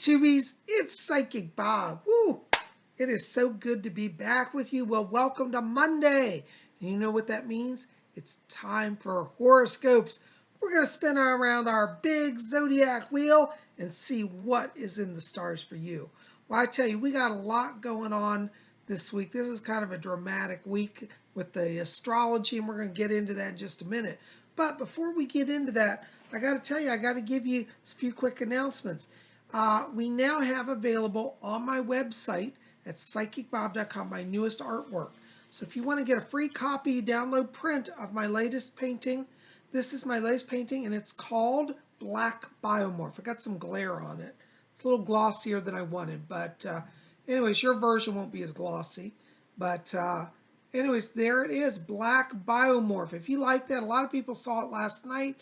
Tubies, it's Psychic Bob. Woo! It is so good to be back with you. Well, welcome to Monday. And you know what that means? It's time for horoscopes. We're going to spin around our big zodiac wheel and see what is in the stars for you. Well, I tell you, we got a lot going on this week. This is kind of a dramatic week with the astrology, and we're going to get into that in just a minute. But before we get into that, I got to tell you, I got to give you a few quick announcements. We now have available on my website at PsychicBob.com my newest artwork. So if you want to get a free copy, download print of my latest painting, this is my latest painting, and it's called Black Biomorph. I got some glare on it. It's a little glossier than I wanted, but anyways, your version won't be as glossy. But anyways, there it is, Black Biomorph. If you like that, a lot of people saw it last night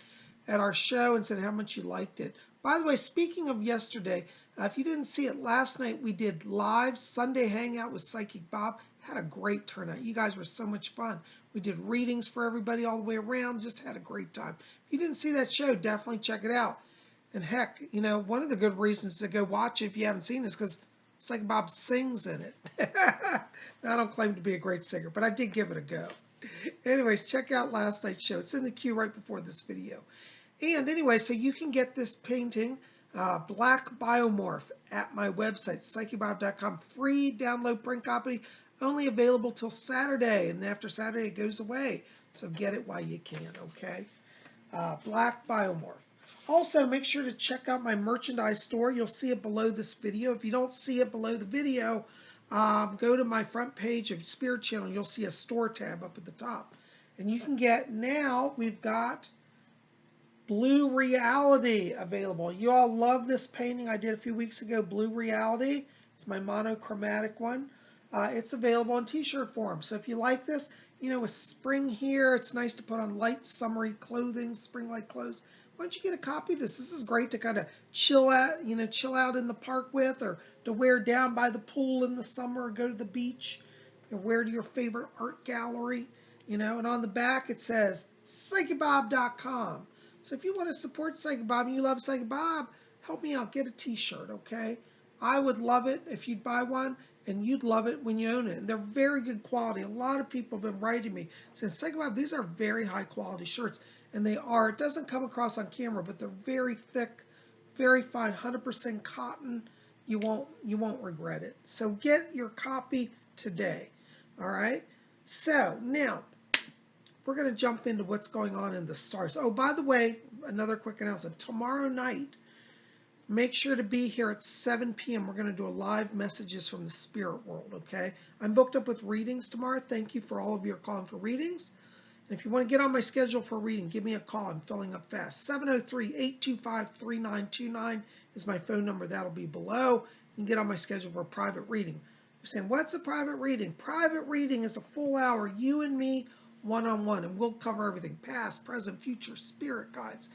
at our show and said how much you liked it. By the way, speaking of yesterday, if you didn't see it last night, we did live Sunday Hangout with Psychic Bob. Had a great turnout. You guys were so much fun. We did readings for everybody all the way around. Just had a great time. If you didn't see that show, definitely check it out. And heck, you know, one of the good reasons to go watch it if you haven't seen it is because Psychic Bob sings in it. Now, I don't claim to be a great singer, but I did give it a go. Anyways, check out last night's show. It's in the queue right before this video. And anyway, so you can get this painting, Black Biomorph, at my website, PsychicBob.com. Free download print copy, only available till Saturday. And after Saturday, it goes away. So get it while you can, okay? Black Biomorph. Also, make sure to check out my merchandise store. You'll see it below this video. If you don't see it below the video, go to my front page of Spirit Channel. You'll see a store tab up at the top. And you can get, now we've got Blue Reality available. You all love this painting I did a few weeks ago, Blue Reality. It's my monochromatic one. It's available in t-shirt form. So if you like this, you know, with spring here, it's nice to put on light summery clothing, spring-like clothes. Why don't you get a copy of this? This is great to kind of chill out, you know, chill out in the park with, or to wear down by the pool in the summer, or go to the beach, or wear to your favorite art gallery, you know. And on the back it says PsychicBob.com. So if you want to support Psychic Bob and you love Psychic Bob, help me out. Get a t-shirt, okay? I would love it if you'd buy one, and you'd love it when you own it. And they're very good quality. A lot of people have been writing me saying, Psychic Bob, these are very high quality shirts. And they are. It doesn't come across on camera, but they're very thick, very fine, 100% cotton. You won't regret it. So get your copy today, all right? So now, we're going to jump into what's going on in the stars. Oh, by the way, another quick announcement. Tomorrow night, make sure to be here at 7 p.m. We're going to do a live messages from the spirit world, okay? I'm booked up with readings tomorrow. Thank you for all of you calling for readings. And if you want to get on my schedule for a reading, give me a call. I'm filling up fast. 703-825-3929 is my phone number. That'll be below. You can get on my schedule for a private reading. You're saying, what's a private reading? Private reading is a full hour, you and me, one-on-one, and we'll cover everything: past, present, future, spirit guides,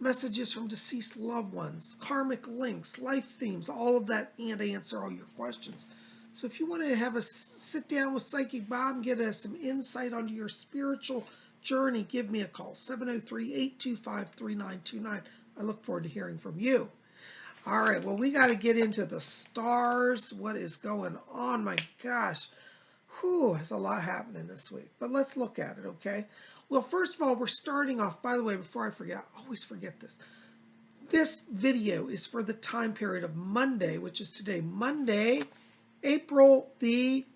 messages from deceased loved ones, karmic links, life themes, all of that, and answer all your questions. So if you want to have a sit down with Psychic Bob and get some insight onto your spiritual journey, give me a call, 703-825-3929. I look forward to hearing from you. All right, well, we got to get into the stars. What is going on? My gosh. Whew, there's a lot happening this week, but let's look at it, okay? Well, first of all, we're starting off, by the way, before I forget, I always forget this. This video is for the time period of Monday, which is today, Monday, April the,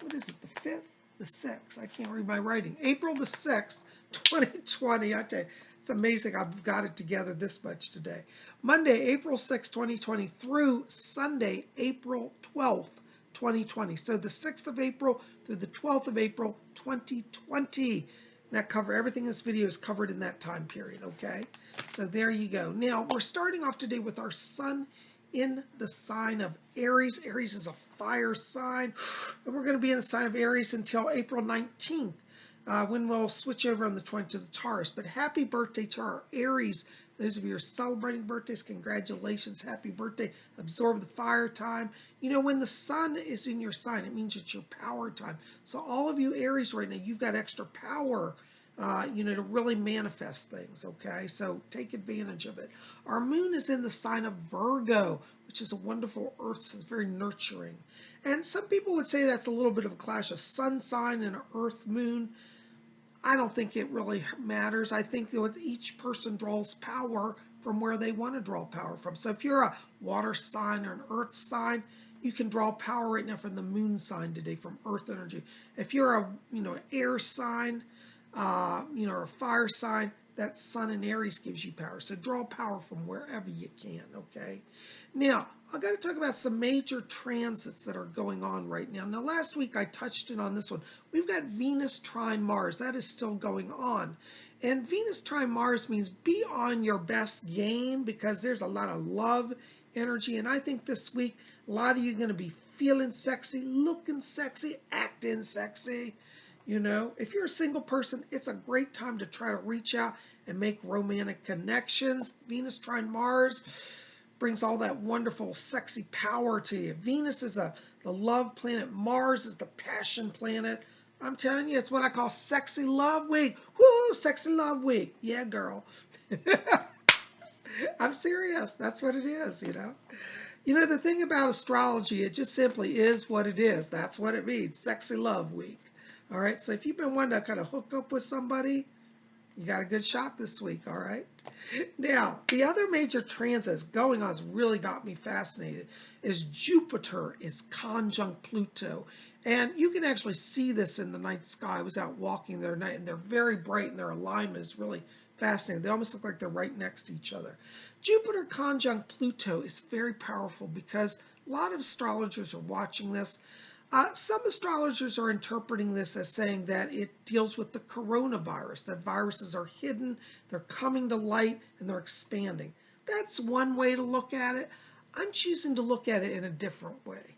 what is it, the 5th? The 6th. I can't read my writing. April the 6th, 2020. I tell you, it's amazing I've got it together this much today. Monday, April 6th, 2020 through Sunday, April 12th. 2020. So the 6th of April through the 12th of April, 2020. That cover, everything in this video is covered in that time period, okay? So there you go. Now, we're starting off today with our sun in the sign of Aries. Aries is a fire sign, and we're going to be in the sign of Aries until April 19th, when we'll switch over on the 20th to the Taurus. But happy birthday to our Aries. Those of you who are celebrating birthdays, congratulations, happy birthday. Absorb the fire time. You know, when the sun is in your sign, it means it's your power time. So all of you Aries right now, you've got extra power to really manifest things, okay? So take advantage of it. Our moon is in the sign of Virgo, which is a wonderful earth sign. It's very nurturing. And some people would say that's a little bit of a clash, a sun sign and an earth moon. I don't think it really matters. I think that each person draws power from where they want to draw power from. So if you're a water sign or an earth sign, you can draw power right now from the moon sign today, from earth energy. If you're a an air sign, or a fire sign, that sun in Aries gives you power. So draw power from wherever you can, okay? Now, I've got to talk about some major transits that are going on right now. Now, last week I touched in on this one. We've got Venus trine Mars. That is still going on. And Venus trine Mars means be on your best game, because there's a lot of love energy. And I think this week, a lot of you are going to be feeling sexy, looking sexy, acting sexy. If you're a single person, it's a great time to try to reach out and make romantic connections. Venus trine Mars brings all that wonderful, sexy power to you. Venus is the love planet. Mars is the passion planet. I'm telling you, it's what I call sexy love week. Woo, sexy love week. Yeah, girl. I'm serious. That's what it is, the thing about astrology, it just simply is what it is. That's what it means, sexy love week. All right, so if you've been wanting to kind of hook up with somebody, you got a good shot this week, all right? Now, the other major transit going on has really got me fascinated is Jupiter is conjunct Pluto. And you can actually see this in the night sky. I was out walking the other night, and they're very bright, and their alignment is really fascinating. They almost look like they're right next to each other. Jupiter conjunct Pluto is very powerful because a lot of astrologers are watching this. Some astrologers are interpreting this as saying that it deals with the coronavirus, that viruses are hidden, they're coming to light, and they're expanding. That's one way to look at it. I'm choosing to look at it in a different way.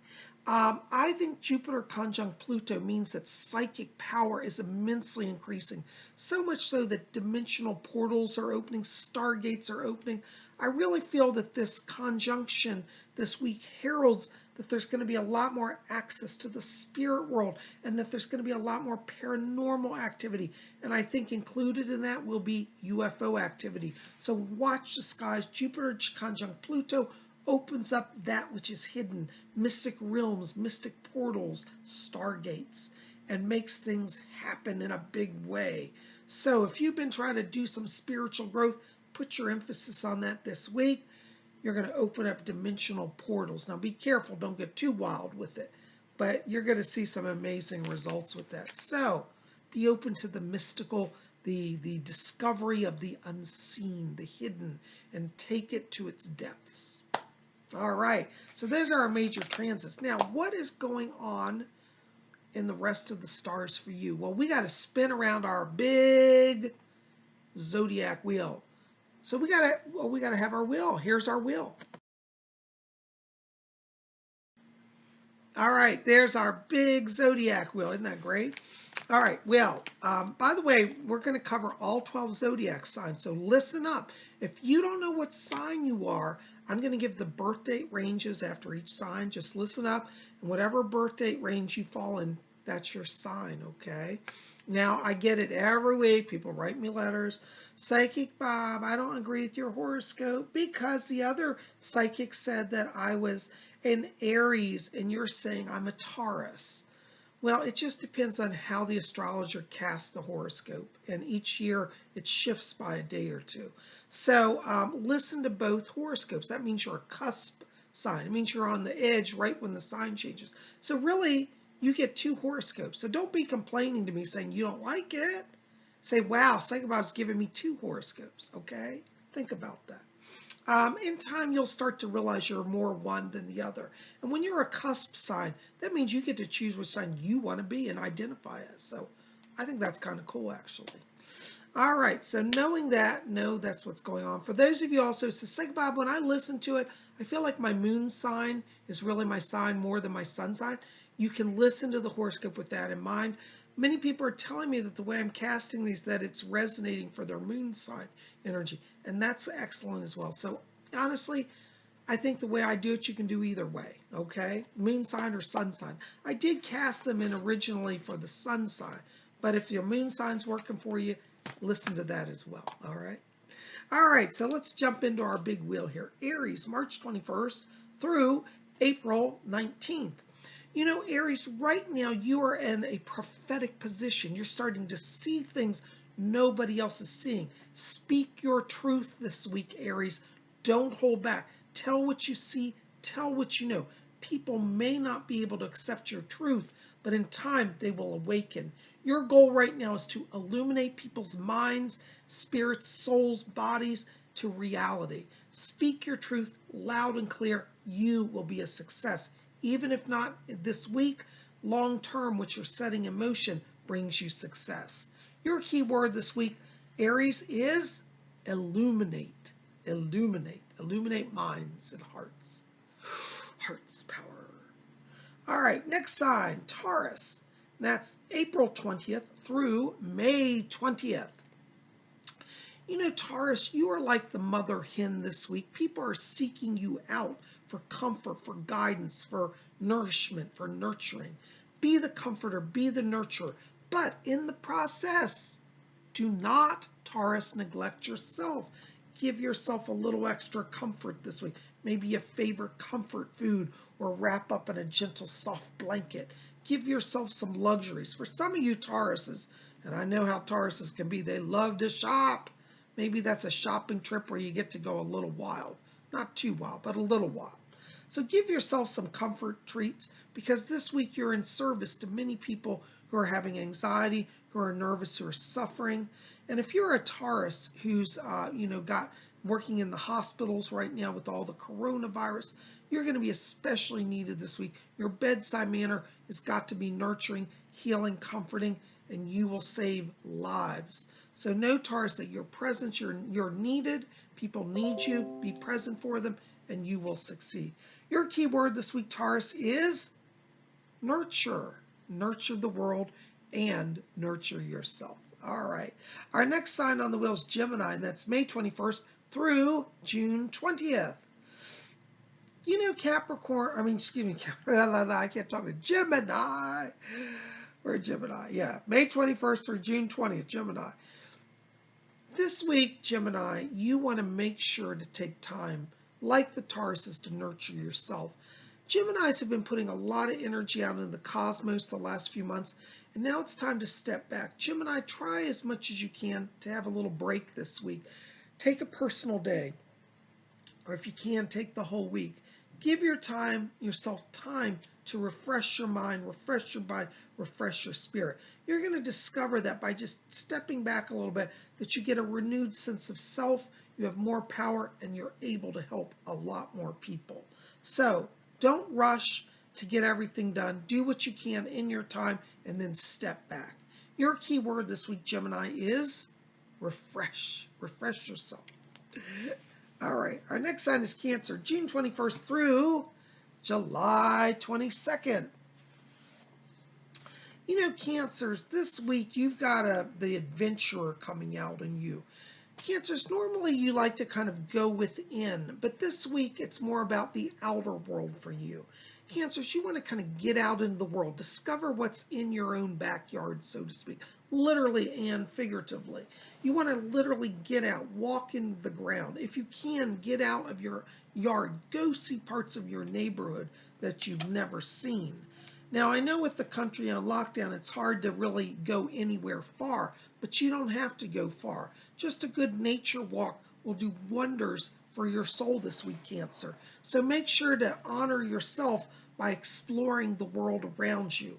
I think Jupiter conjunct Pluto means that psychic power is immensely increasing, so much so that dimensional portals are opening, stargates are opening. I really feel that this conjunction this week heralds that there's going to be a lot more access to the spirit world, and that there's going to be a lot more paranormal activity. And I think included in that will be UFO activity. So watch the skies. Jupiter conjunct Pluto opens up that which is hidden, mystic realms, mystic portals, stargates, and makes things happen in a big way. So if you've been trying to do some spiritual growth, put your emphasis on that this week. You're going to open up dimensional portals. Now be careful, don't get too wild with it, but you're going to see some amazing results with that. So be open to the mystical, the discovery of the unseen, the hidden, and take it to its depths. All right, so those are our major transits. Now, what is going on in the rest of the stars for you? Well, we got to spin around our big zodiac wheel. So we gotta have our wheel. Here's our wheel. All right, there's our big zodiac wheel. Isn't that great? All right, well, by the way, we're going to cover all 12 zodiac signs, so listen up. If you don't know what sign you are, I'm going to give the birth date ranges after each sign. Just listen up, and whatever birth date range you fall in, that's your sign, okay? Now, I get it every week. People write me letters. Psychic Bob, I don't agree with your horoscope because the other psychic said that I was an Aries and you're saying I'm a Taurus. Well, it just depends on how the astrologer casts the horoscope. And each year it shifts by a day or two. So listen to both horoscopes. That means you're a cusp sign. It means you're on the edge right when the sign changes. So really, you get two horoscopes. So don't be complaining to me saying you don't like it. Say, wow, Psychic Bob's giving me two horoscopes, okay? Think about that. In time, you'll start to realize you're more one than the other. And when you're a cusp sign, that means you get to choose which sign you want to be and identify as. So I think that's kind of cool, actually. All right, so knowing that, know that's what's going on. For those of you also, so Psychic Bob, when I listen to it, I feel like my moon sign is really my sign more than my sun sign. You can listen to the horoscope with that in mind. Many people are telling me that the way I'm casting these, that it's resonating for their moon sign energy. And that's excellent as well. So honestly, I think the way I do it, you can do either way, okay? Moon sign or sun sign. I did cast them in originally for the sun sign. But if your moon sign's working for you, listen to that as well. All right. All right, so let's jump into our big wheel here. Aries, March 21st through April 19th. You know, Aries, right now you are in a prophetic position. You're starting to see things nobody else is seeing. Speak your truth this week, Aries. Don't hold back. Tell what you see, tell what you know. People may not be able to accept your truth, but in time they will awaken. Your goal right now is to illuminate people's minds, spirits, souls, bodies to reality. Speak your truth loud and clear. You will be a success. Even if not this week, long term, what you're setting in motion brings you success. Your key word this week, Aries, is illuminate. Illuminate. Illuminate minds and hearts. Heart's power. All right, next sign, Taurus. That's April 20th through May 20th. You know, Taurus, you are like the mother hen this week. People are seeking you out for comfort, for guidance, for nourishment, for nurturing. Be the comforter, be the nurturer. But in the process, do not, Taurus, neglect yourself. Give yourself a little extra comfort this week. Maybe a favorite comfort food or wrap up in a gentle, soft blanket. Give yourself some luxuries. For some of you Tauruses, and I know how Tauruses can be, they love to shop. Maybe that's a shopping trip where you get to go a little wild. Not too wild, but a little wild. So give yourself some comfort treats because this week you're in service to many people who are having anxiety, who are nervous, who are suffering. And if you're a Taurus who's, got working in the hospitals right now with all the coronavirus, you're going to be especially needed this week. Your bedside manner has got to be nurturing, healing, comforting, and you will save lives. So know, Taurus, that your presence, you're needed. People need you. Be present for them, and you will succeed. Your key word this week, Taurus, is nurture. Nurture the world and nurture yourself. All right. Our next sign on the wheel is Gemini, and that's May 21st through June 20th. You know, I can't talk to Gemini. We're Gemini, yeah. May 21st through June 20th, Gemini. This week, Gemini, you want to make sure to take time, like the Tauruses, to nurture yourself. Geminis have been putting a lot of energy out in the cosmos the last few months, and now it's time to step back. Gemini, try as much as you can to have a little break this week. Take a personal day, or if you can, take the whole week. Give yourself time to refresh your mind, refresh your body, refresh your spirit. You're going to discover that by just stepping back a little bit, that you get a renewed sense of self, you have more power, and you're able to help a lot more people. So don't rush to get everything done. Do what you can in your time, and then step back. Your key word this week, Gemini, is refresh. Refresh yourself. All right, our next sign is Cancer, June 21st through July 22nd. You know, Cancers, this week you've got the adventurer coming out in you. Cancers, normally you like to kind of go within, but this week it's more about the outer world for you. Cancers, you want to kind of get out into the world, discover what's in your own backyard, so to speak, literally and figuratively. You want to literally get out, walk in the ground. If you can, get out of your yard, go see parts of your neighborhood that you've never seen. Now, I know with the country on lockdown, it's hard to really go anywhere far, but you don't have to go far. Just a good nature walk will do wonders for your soul this week, Cancer. So make sure to honor yourself by exploring the world around you.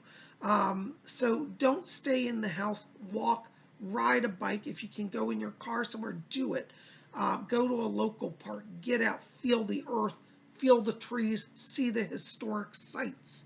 So don't stay in the house. Walk, ride a bike. If you can go in your car somewhere, do it. Go to a local park. Get out, feel the earth, feel the trees, see the historic sites.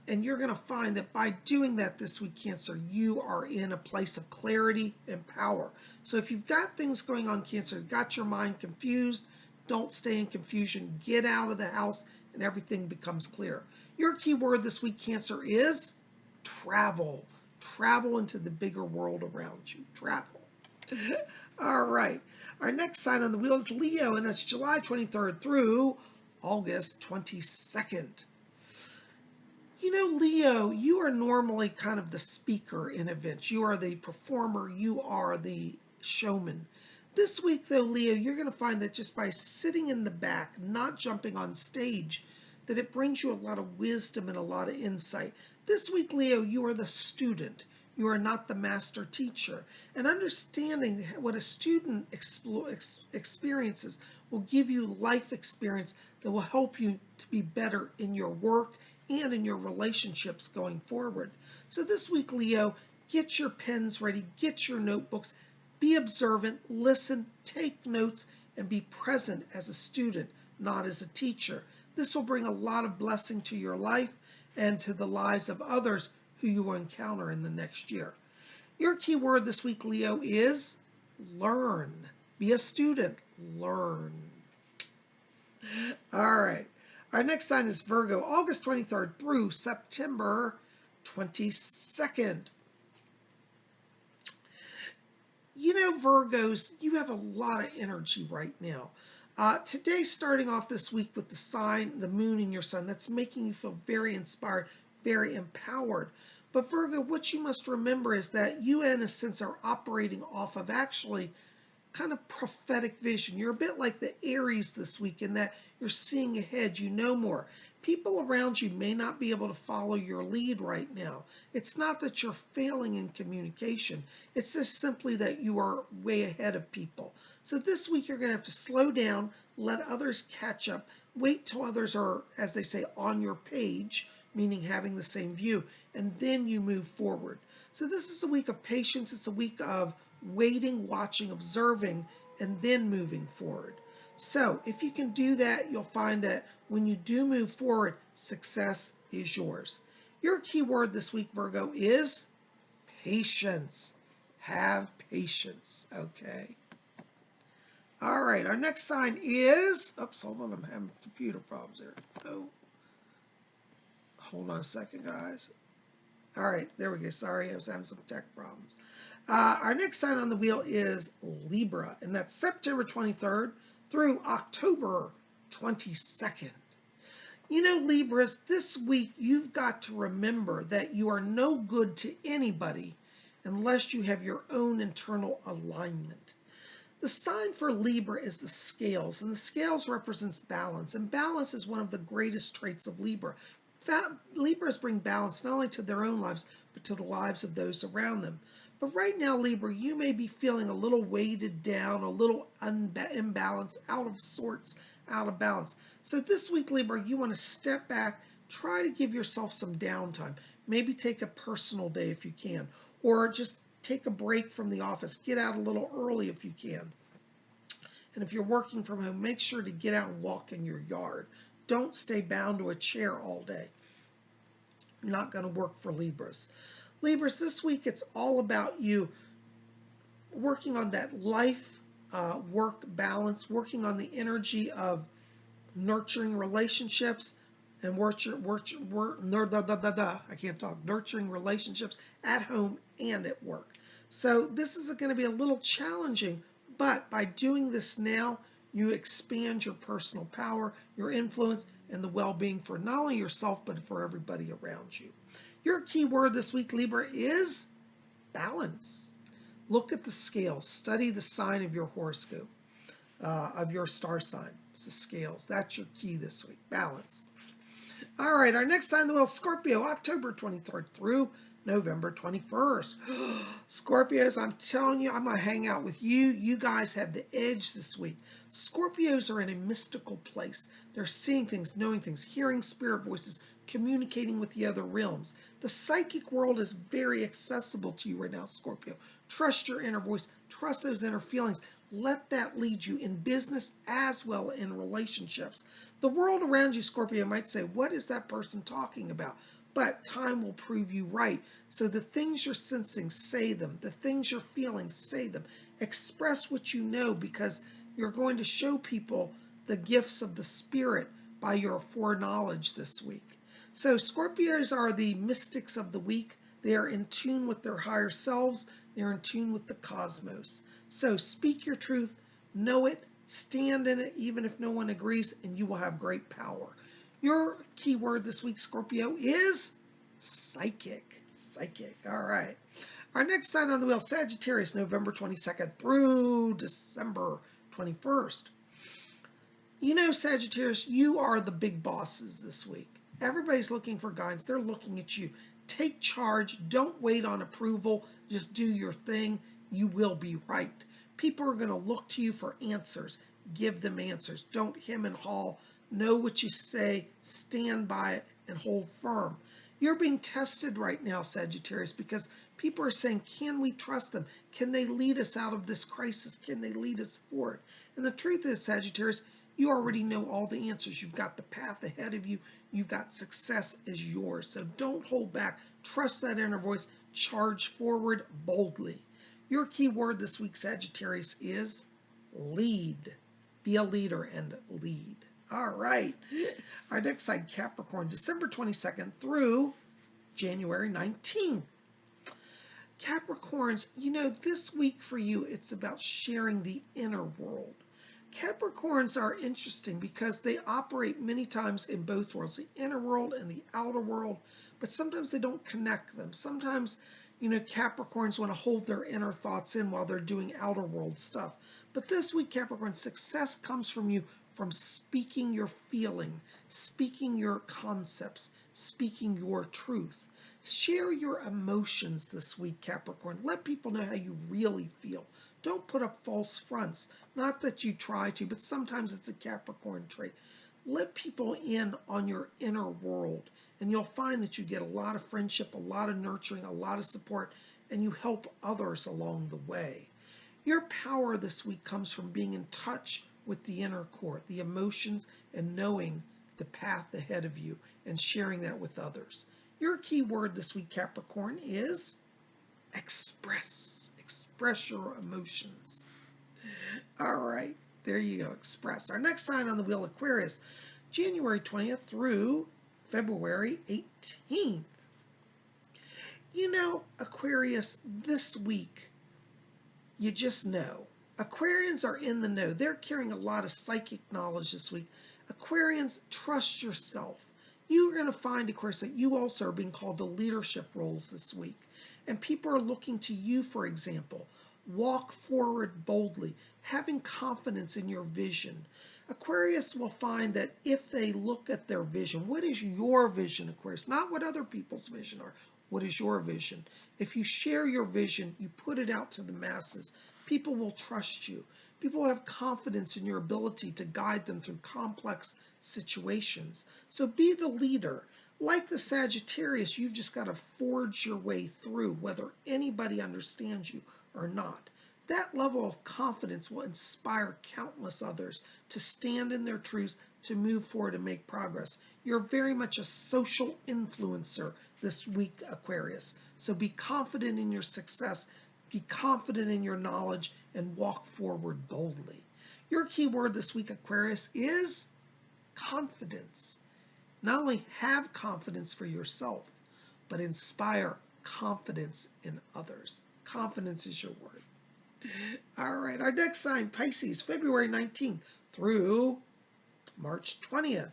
And you're going to find that by doing that this week, Cancer, you are in a place of clarity and power. So if you've got things going on, Cancer, got your mind confused, don't stay in confusion. Get out of the house and everything becomes clear. Your key word this week, Cancer, is travel. Travel into the bigger world around you. Travel. All right. Our next sign on the wheel is Leo, and that's July 23rd through August 22nd. You know, Leo, you are normally kind of the speaker in events. You are the performer. You are the showman. This week, though, Leo, you're going to find that just by sitting in the back, not jumping on stage, that it brings you a lot of wisdom and a lot of insight. This week, Leo, you are the student. You are not the master teacher. And understanding what a student experiences will give you life experience that will help you to be better in your work and in your relationships going forward. So this week, Leo, get your pens ready, get your notebooks, be observant, listen, take notes, and be present as a student, not as a teacher. This will bring a lot of blessing to your life and to the lives of others who you will encounter in the next year. Your key word this week, Leo, is learn. Be a student. Learn. All right. Our next sign is Virgo, August 23rd through September 22nd. You know, Virgos, you have a lot of energy right now. Today, starting off this week with the sign, the moon in your sun, that's making you feel very inspired, very empowered. But Virgo, what you must remember is that you, in a sense, are operating off of actually kind of prophetic vision. You're a bit like the Aries this week in that you're seeing ahead, you know more. People around you may not be able to follow your lead right now. It's not that you're failing in communication. It's just simply that you are way ahead of people. So this week you're going to have to slow down, let others catch up, wait till others are, as they say, on your page, meaning having the same view, and then you move forward. So this is a week of patience. It's a week of waiting, watching, observing, and then moving forward. So if you can do that, you'll find that when you do move forward, success is yours. Your key word this week, Virgo, is patience. Have patience, okay? All right, our next sign is, oops, hold on, I'm having computer problems here. Oh, hold on a second, guys. All right, there we go. Sorry, I was having some tech problems. Our next sign on the wheel is Libra, and that's September 23rd through October 22nd. You know, Libras, this week you've got to remember that you are no good to anybody unless you have your own internal alignment. The sign for Libra is the scales, and the scales represents balance, and balance is one of the greatest traits of Libra. Libras bring balance not only to their own lives, but to the lives of those around them. But right now, Libra, you may be feeling a little weighted down, a little imbalanced, out of sorts, out of balance. So this week, Libra, you want to step back, try to give yourself some downtime. Maybe take a personal day if you can, or just take a break from the office. Get out a little early if you can. And if you're working from home, make sure to get out and walk in your yard. Don't stay bound to a chair all day. Not going to work for Libras. Libras, this week it's all about you working on that life work balance, working on the energy of nurturing relationships and nurturing relationships at home and at work. So this is going to be a little challenging, but by doing this now, you expand your personal power, your influence, and the well-being for not only yourself, but for everybody around you. Your key word this week, Libra, is balance. Look at the scales. Study the sign of your horoscope, of your star sign. It's the scales. That's your key this week, balance. All right, our next sign on the wheel, Scorpio, October 23rd through November 21st. Scorpios, I'm telling you, I'm going to hang out with you. You guys have the edge this week. Scorpios are in a mystical place. They're seeing things, knowing things, hearing spirit voices, communicating with the other realms. The psychic world is very accessible to you right now, Scorpio. Trust your inner voice. Trust those inner feelings. Let that lead you in business as well in relationships. The world around you, Scorpio, might say, what is that person talking about? But time will prove you right. So the things you're sensing, say them. The things you're feeling, say them. Express what you know, because you're going to show people the gifts of the spirit by your foreknowledge this week. So Scorpios are the mystics of the week. They are in tune with their higher selves. They're in tune with the cosmos. So speak your truth, know it, stand in it, even if no one agrees, and you will have great power. Your keyword this week, Scorpio, is psychic. Psychic. All right. Our next sign on the wheel, Sagittarius, November 22nd through December 21st. You know, Sagittarius, you are the big bosses this week. Everybody's looking for guidance. They're looking at you. Take charge. Don't wait on approval. Just do your thing. You will be right. People are going to look to you for answers. Give them answers. Don't hem and haw. Know what you say. Stand by it and hold firm. You're being tested right now, Sagittarius, because people are saying, can we trust them? Can they lead us out of this crisis? Can they lead us forward? And the truth is, Sagittarius, you already know all the answers. You've got the path ahead of you. You've got success as yours. So don't hold back. Trust that inner voice. Charge forward boldly. Your key word this week, Sagittarius, is lead. Be a leader and lead. All right. Our next sign, Capricorn, December 22nd through January 19th. Capricorns, you know, this week for you, it's about sharing the inner world. Capricorns are interesting because they operate many times in both worlds, the inner world and the outer world, but sometimes they don't connect them. Sometimes, you know, Capricorns want to hold their inner thoughts in while they're doing outer world stuff. But this week, Capricorn, success comes from you from speaking your feeling, speaking your concepts, speaking your truth. Share your emotions this week, Capricorn. Let people know how you really feel. Don't put up false fronts. Not that you try to, but sometimes it's a Capricorn trait. Let people in on your inner world, and you'll find that you get a lot of friendship, a lot of nurturing, a lot of support, and you help others along the way. Your power this week comes from being in touch with the inner core, the emotions, and knowing the path ahead of you and sharing that with others. Your key word this week, Capricorn, is express. Express your emotions. All right, there you go, express. Our next sign on the wheel, Aquarius, January 20th through February 18th. You know, Aquarius, this week, you just know. Aquarians are in the know. They're carrying a lot of psychic knowledge this week. Aquarians, trust yourself. You're going to find, Aquarius, that you also are being called to leadership roles this week. And people are looking to you, for example. Walk forward boldly, having confidence in your vision. Aquarius will find that if they look at their vision, what is your vision, Aquarius? Not what other people's vision are. What is your vision? If you share your vision, you put it out to the masses, people will trust you. People will have confidence in your ability to guide them through complex situations. So be the leader. Like the Sagittarius, you've just got to forge your way through, whether anybody understands you or not. That level of confidence will inspire countless others to stand in their truths, to move forward and make progress. You're very much a social influencer this week, Aquarius. So be confident in your success, be confident in your knowledge, and walk forward boldly. Your key word this week, Aquarius, is confidence. Not only have confidence for yourself, but inspire confidence in others. Confidence is your word. All right, our next sign, Pisces, February 19th through March 20th.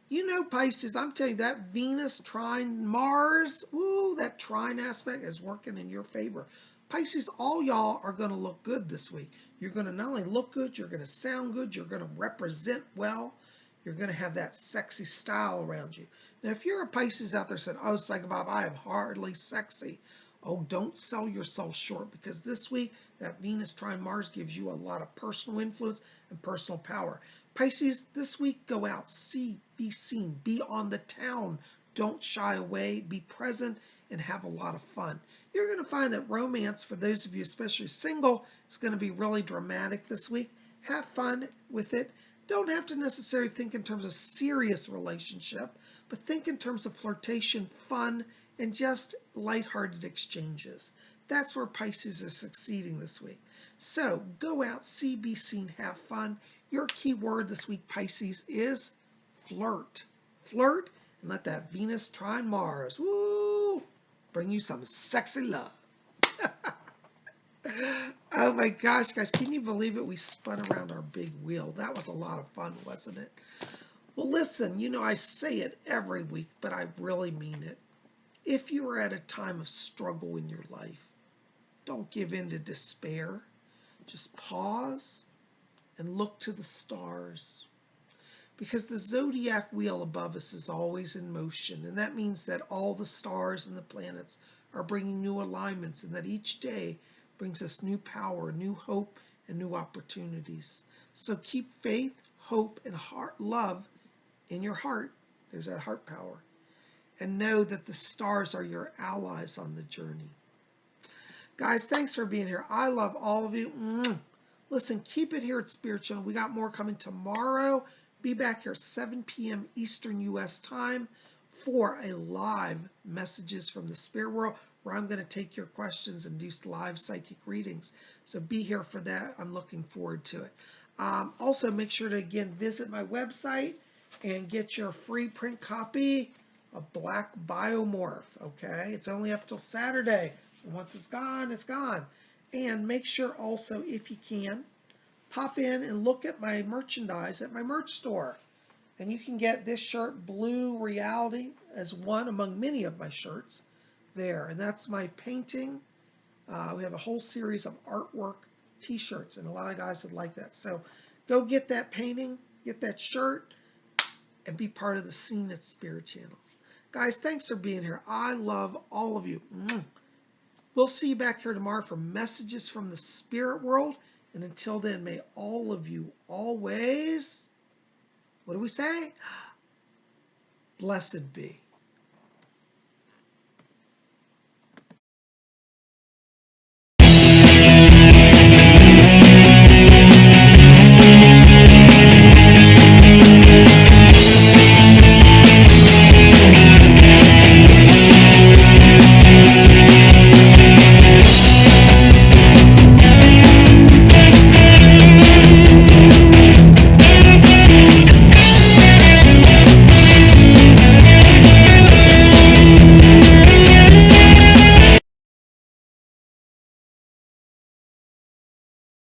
You know, Pisces, I'm telling you, that Venus trine Mars, ooh, that trine aspect is working in your favor. Pisces, all y'all are going to look good this week. You're going to not only look good, you're going to sound good, you're going to represent well, you're going to have that sexy style around you. Now, if you're a Pisces out there saying, oh, PsychicBob, I am hardly sexy. Oh, don't sell yourself short, because this week, that Venus trine Mars gives you a lot of personal influence and personal power. Pisces, this week, go out, see, be seen, be on the town. Don't shy away, be present, and have a lot of fun. You're going to find that romance, for those of you especially single, is going to be really dramatic this week. Have fun with it. Don't have to necessarily think in terms of serious relationship, but think in terms of flirtation, fun, and just lighthearted exchanges. That's where Pisces is succeeding this week. So go out, see, be seen, have fun. Your key word this week, Pisces, is flirt. Flirt and let that Venus trine Mars, woo, bring you some sexy love. Oh my gosh, guys, can you believe it? We spun around our big wheel. That was a lot of fun, wasn't it? Well, listen, I say it every week, but I really mean it. If you are at a time of struggle in your life, don't give in to despair. Just pause and look to the stars. Because the zodiac wheel above us is always in motion, and that means that all the stars and the planets are bringing new alignments, and that each day brings us new power, new hope, and new opportunities. So keep faith, hope, and love in your heart. There's that heart power. And know that the stars are your allies on the journey. Guys, thanks for being here. I love all of you. Listen, keep it here at Spirit Channel. We got more coming tomorrow. Be back here 7 p.m. Eastern U.S. time for a live Messages from the Spirit World, where I'm going to take your questions and do live psychic readings. So be here for that. I'm looking forward to it. Also, make sure to, again, visit my website and get your free print copy of Black Biomorph, okay? It's only up till Saturday. Once it's gone, it's gone. And make sure also, if you can, pop in and look at my merchandise at my merch store. And you can get this shirt, Blue Reality, as one among many of my shirts there. And that's my painting. We have a whole series of artwork t-shirts, and a lot of guys would like that. So go get that painting, get that shirt, and be part of the scene at Spirit Channel. Guys, thanks for being here. I love all of you. We'll see you back here tomorrow for Messages from the Spirit World. And until then, may all of you always, what do we say? Blessed be.